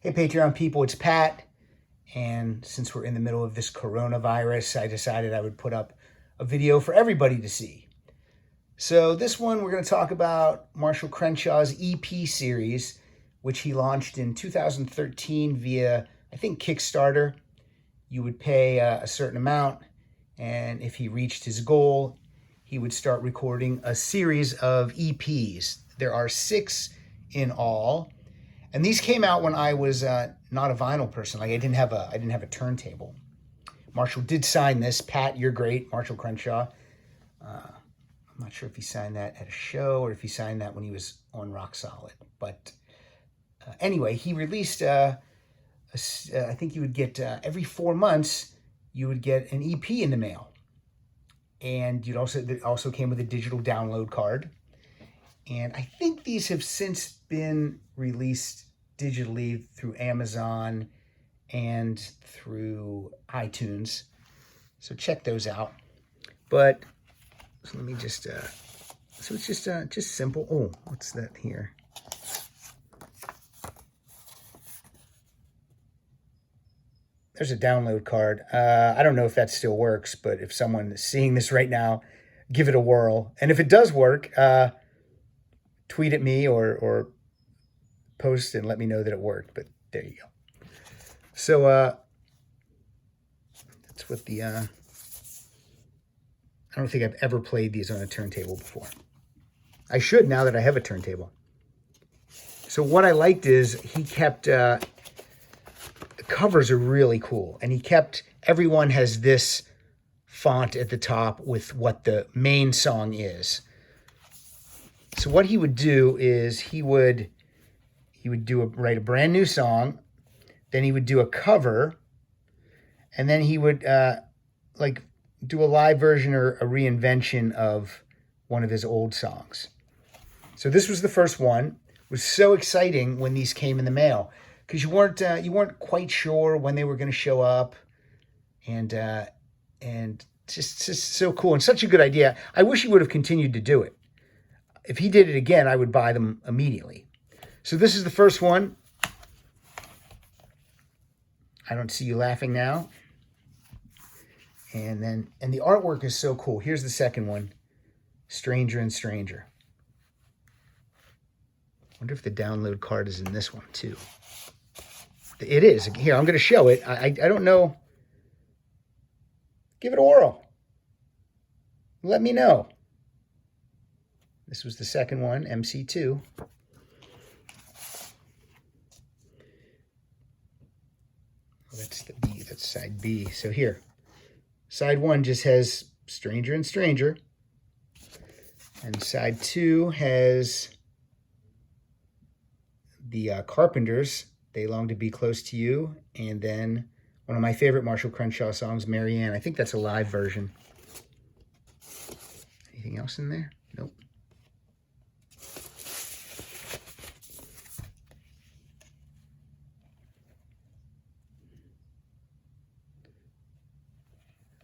Hey Patreon people, it's Pat, and since we're in the middle of this coronavirus, I decided I would put up a video for everybody to see. So this one, we're going to talk about Marshall Crenshaw's EP Series, which he launched in 2013 via, I think, Kickstarter. You would pay a certain amount, and if he reached his goal, he would start recording a series of EPs. There are 6 in all. And these came out when I was not a vinyl person. Like I didn't have a turntable. Marshall did sign this. Pat, you're great, Marshall Crenshaw. I'm not sure if he signed that at a show or if he signed that when he was on Rock Solid. But anyway, he released. I think you would get every 4 months you would get an EP in the mail, and it also came with a digital download card. And I think these have since been released digitally through Amazon and through iTunes. So check those out. But so let me just, so it's just simple. Oh, what's that here? There's a download card. I don't know if that still works, but if someone is seeing this right now, give it a whirl. And if it does work, tweet at me or post and let me know that it worked. But there you go. So that's what the I don't think I've ever played these on a turntable before. I should now that I have a turntable. So what I liked is he kept the covers are really cool, and he kept everyone has this font at the top with what the main song is. So what he would do is he would write a brand new song, then he would do a cover, and then he would like do a live version or a reinvention of one of his old songs. So this was the first one. It was so exciting when these came in the mail because you weren't quite sure when they were going to show up, and just so cool and such a good idea. I wish he would have continued to do it. If he did it again, I would buy them immediately. So this is the first one. I don't see you laughing now. And the artwork is so cool. Here's the second one. Stranger and Stranger. Wonder if the download card is in this one too. It is. Here, I'm going to show it. I don't know. Give it a whirl. Let me know. This was the second one, MC2. Oh, that's the B, that's side B. So here, side 1 just has Stranger and Stranger. And side 2 has the Carpenters, They Long to Be Close to You. And then one of my favorite Marshall Crenshaw songs, Marianne. I think that's a live version. Anything else in there? Nope.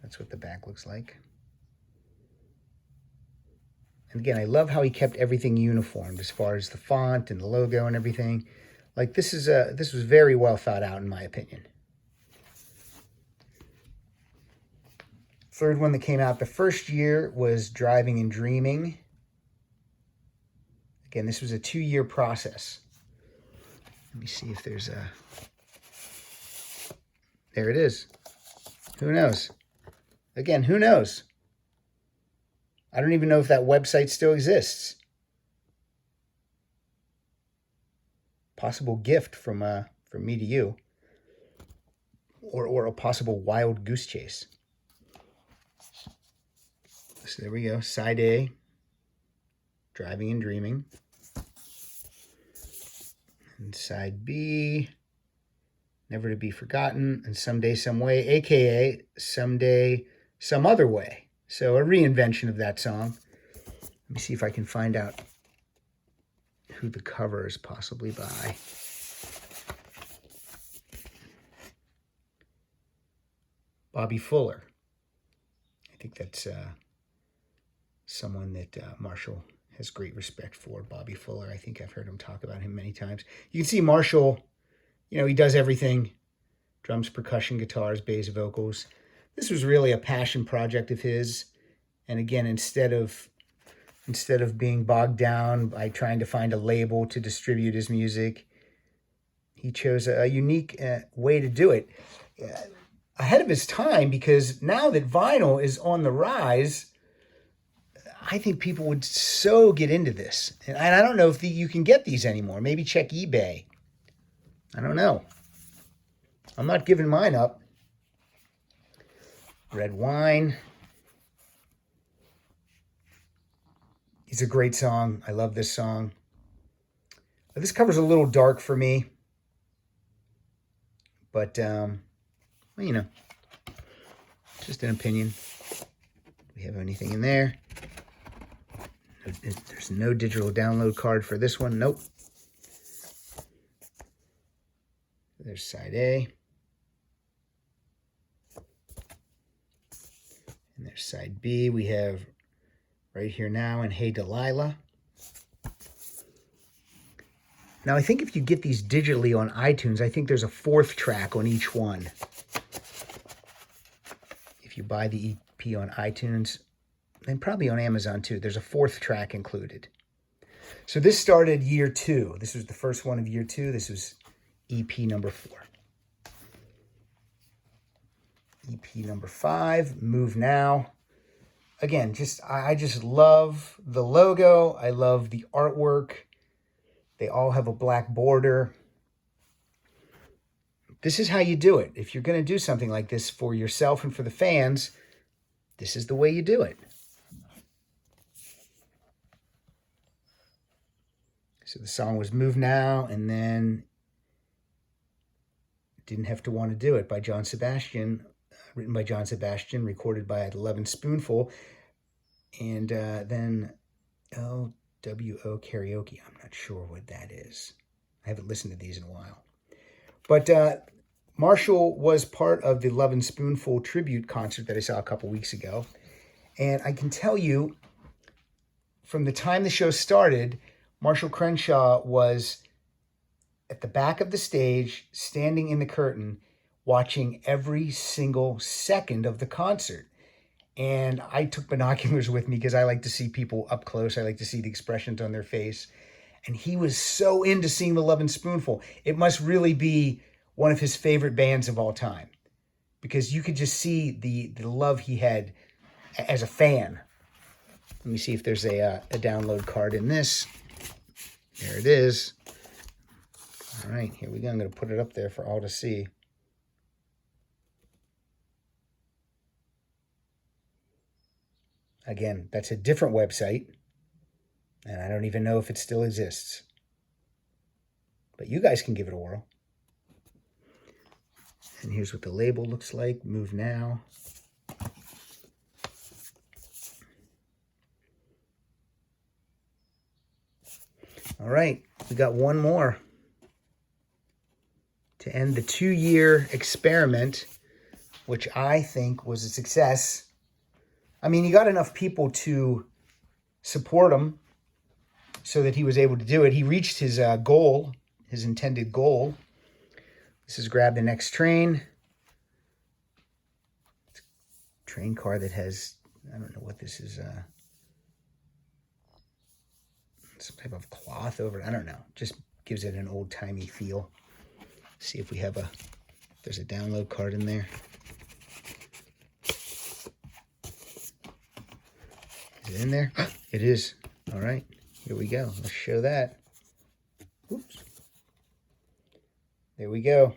That's what the back looks like. And again, I love how he kept everything uniformed as far as the font and the logo and everything. Like this was very well thought out in my opinion. Third one that came out the first year was Driving and Dreaming. Again, this was a 2-year process. Let me see if there's a... There it is. Who knows? Again, who knows? I don't even know if that website still exists. Possible gift from me to you. Or a possible wild goose chase. So there we go. Side A, Driving and Dreaming. And side B, Never to Be Forgotten, and Someday, Some Way, a.k.a. Someday, Some Other Way. So a reinvention of that song. Let me see if I can find out who the cover is possibly by. Bobby Fuller. I think that's someone that Marshall has great respect for, Bobby Fuller. I think I've heard him talk about him many times. You can see Marshall You know, he does everything: drums, percussion, guitars, bass, vocals. This was really a passion project of his. And again, instead of being bogged down by trying to find a label to distribute his music, he chose a unique way to do it. Ahead of his time, because now that vinyl is on the rise, I think people would so get into this. And I don't know if you can get these anymore. Maybe check eBay. I don't know. I'm not giving mine up. Red Wine. It's a great song. I love this song. This cover's a little dark for me. But, well, you know, just an opinion. Do we have anything in there? There's no digital download card for this one. Nope. There's side A. And there's side B. We have Right Here Now and Hey Delilah. Now, I think if you get these digitally on iTunes, I think there's a 4th track on each one. If you buy the EP on iTunes, and probably on Amazon too, there's a 4th track included. So this started year 2. This was the first one of year 2. This was EP number 4. EP number 5, Move Now. Again, I just love the logo. I love the artwork. They all have a black border. This is how you do it. If you're going to do something like this for yourself and for the fans, this is the way you do it. So the song was Move Now, and then Didn't Have to Want to Do It by John Sebastian, written by John Sebastian, recorded by 11 Spoonful, and then LWO Karaoke. I'm not sure what that is. I haven't listened to these in a while. But Marshall was part of the 11 Spoonful tribute concert that I saw a couple weeks ago. And I can tell you, from the time the show started, Marshall Crenshaw was at the back of the stage, standing in the curtain, watching every single second of the concert. And I took binoculars with me because I like to see people up close. I like to see the expressions on their face. And he was so into seeing the 11 Spoonful. It must really be one of his favorite bands of all time, because you could just see the love he had as a fan. Let me see if there's a download card in this. There it is. All right, here we go. I'm going to put it up there for all to see. Again, that's a different website, and I don't even know if it still exists. But you guys can give it a whirl. And here's what the label looks like. Move Now. All right, we got one more to end the 2-year experiment, which I think was a success. I mean, he got enough people to support him so that he was able to do it. He reached his goal, his intended goal. This is Grab the Next Train. It's a train car that has, I don't know what this is, some type of cloth over it. I don't know. Just gives it an old-timey feel. See if we have there's a download card in there. Is it in there? It is. All right, here we go. Let's show that. Oops. There we go.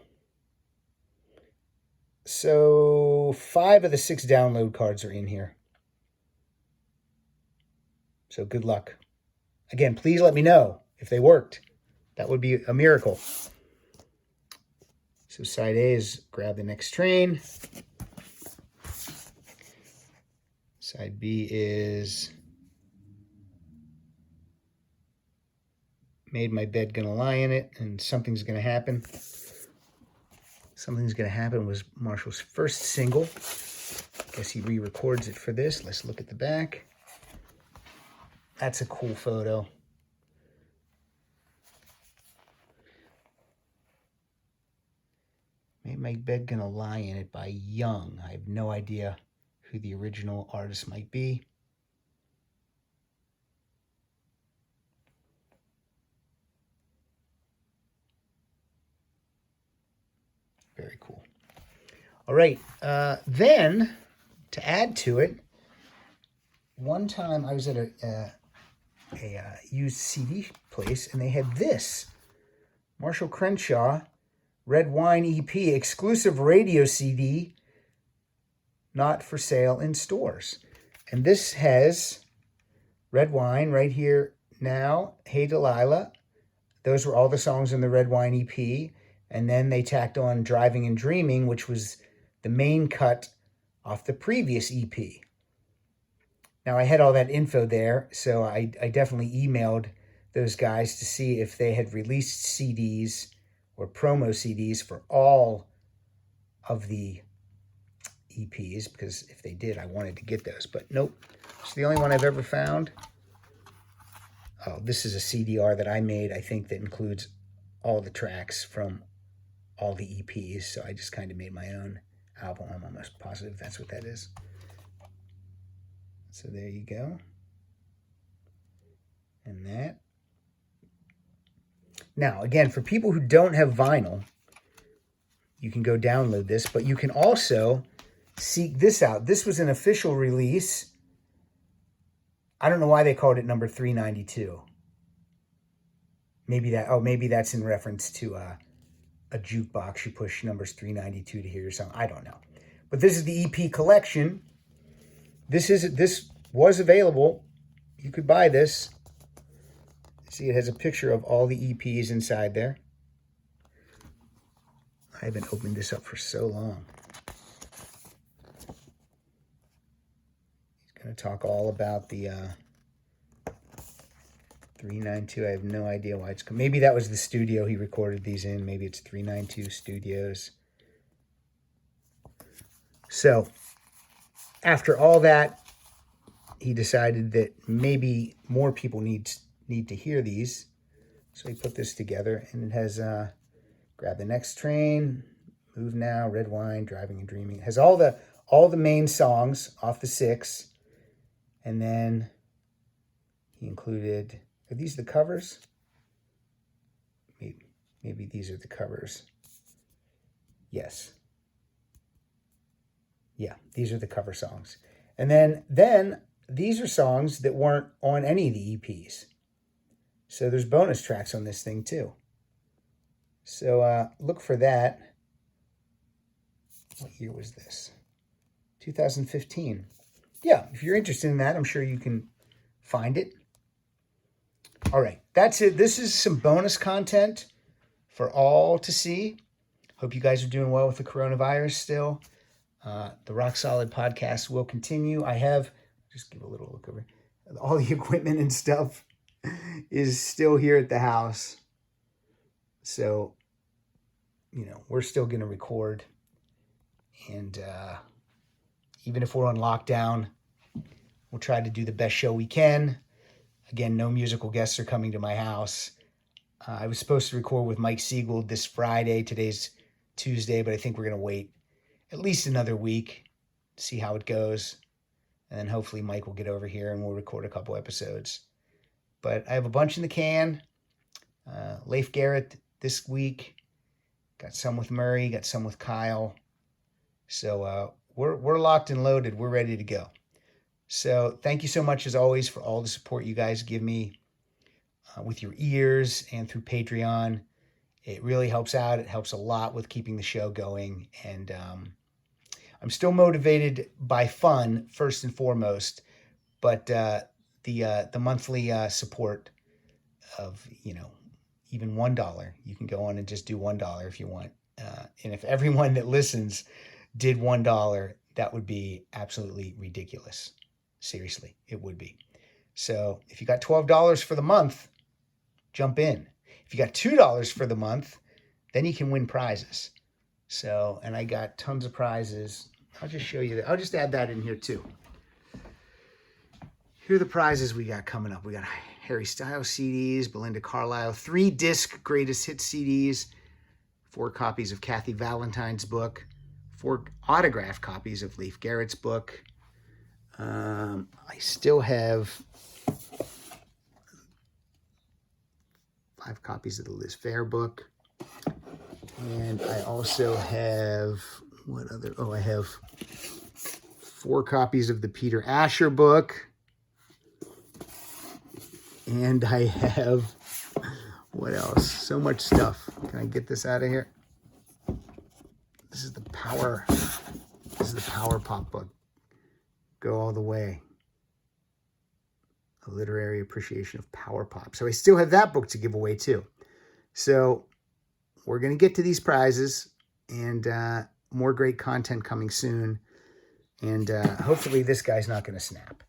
So 5 of the 6 download cards are in here. So good luck. Again, please let me know if they worked. That would be a miracle. So side A is Grab the Next Train. Side B is Made My Bed, Gonna Lie in It, and Something's Gonna Happen. Something's Gonna Happen was Marshall's first single. I guess he re-records it for this. Let's look at the back. That's a cool photo. My Bed Gonna Lie in It by Young. I have no idea who the original artist might be. Very cool. All right. Then, to add to it, one time I was at a used CD place, and they had this Marshall Crenshaw Red Wine EP exclusive radio CD, not for sale in stores. And this has Red Wine right here now, Hey Delilah. Those were all the songs in the Red Wine EP. And then they tacked on Driving and Dreaming, which was the main cut off the previous EP. Now, I had all that info there, so I definitely emailed those guys to see if they had released CDs or promo CDs for all of the EPs, because if they did, I wanted to get those. But nope, it's the only one I've ever found. Oh, this is a CDR that I made, I think, that includes all the tracks from all the EPs, so I just kind of made my own album. I'm almost positive that's what that is. So there you go. And that. Now, again, for people who don't have vinyl, you can go download this, but you can also seek this out. This was an official release. I don't know why they called it number 392. Maybe that's in reference to a jukebox. You push numbers 392 to hear your song. I don't know. But this is the EP collection. This was available. You could buy this. See, it has a picture of all the EPs inside there. I haven't opened this up for so long. He's going to talk all about the 392. I have no idea why it's... Maybe that was the studio he recorded these in. Maybe it's 392 Studios. So, after all that, he decided that maybe more people need to hear these. So he put this together, and it has Grab the Next Train, Move Now, Red Wine, Driving and Dreaming. It has all the main songs off the 6. And then he included... Are these the covers? Maybe these are the covers. Yes. Yeah, these are the cover songs. And then these are songs that weren't on any of the EPs. So there's bonus tracks on this thing too. So look for that. What year was this? 2015. Yeah, if you're interested in that, I'm sure you can find it. All right, that's it. This is some bonus content for all to see. Hope you guys are doing well with the coronavirus still. The Rock Solid podcast will continue. I have, just give a little look over. All the equipment and stuff is still here at the house. So, we're still going to record. And even if we're on lockdown, we'll try to do the best show we can. Again, no musical guests are coming to my house. I was supposed to record with Mike Siegel this Friday. Today's Tuesday, but I think we're going to wait at least another week to see how it goes. And then hopefully Mike will get over here and we'll record a couple episodes. But I have a bunch in the can. Leif Garrett this week. Got some with Murray. Got some with Kyle. So we're locked and loaded. We're ready to go. So thank you so much, as always, for all the support you guys give me with your ears and through Patreon. It really helps out. It helps a lot with keeping the show going. And I'm still motivated by fun, first and foremost. But the monthly support of, even $1, you can go on and just do $1 if you want. And if everyone that listens did $1, that would be absolutely ridiculous. Seriously, it would be. So if you got $12 for the month, jump in. If you got $2 for the month, then you can win prizes. So, and I got tons of prizes. I'll just show you that. I'll just add that in here too. Here are the prizes we got coming up. We got Harry Styles CDs, Belinda Carlisle, 3-disc greatest hit CDs, 4 copies of Kathy Valentine's book, 4 autographed copies of Leif Garrett's book. I still have 5 copies of the Liz Phair book. And I also have, what other? Oh, I have 4 copies of the Peter Asher book. And I have, what else? So much stuff. Can I get this out of here? This is the Power Pop book. Go All the Way. A literary appreciation of Power Pop. So I still have that book to give away too. So we're going to get to these prizes, and more great content coming soon. And hopefully this guy's not going to snap.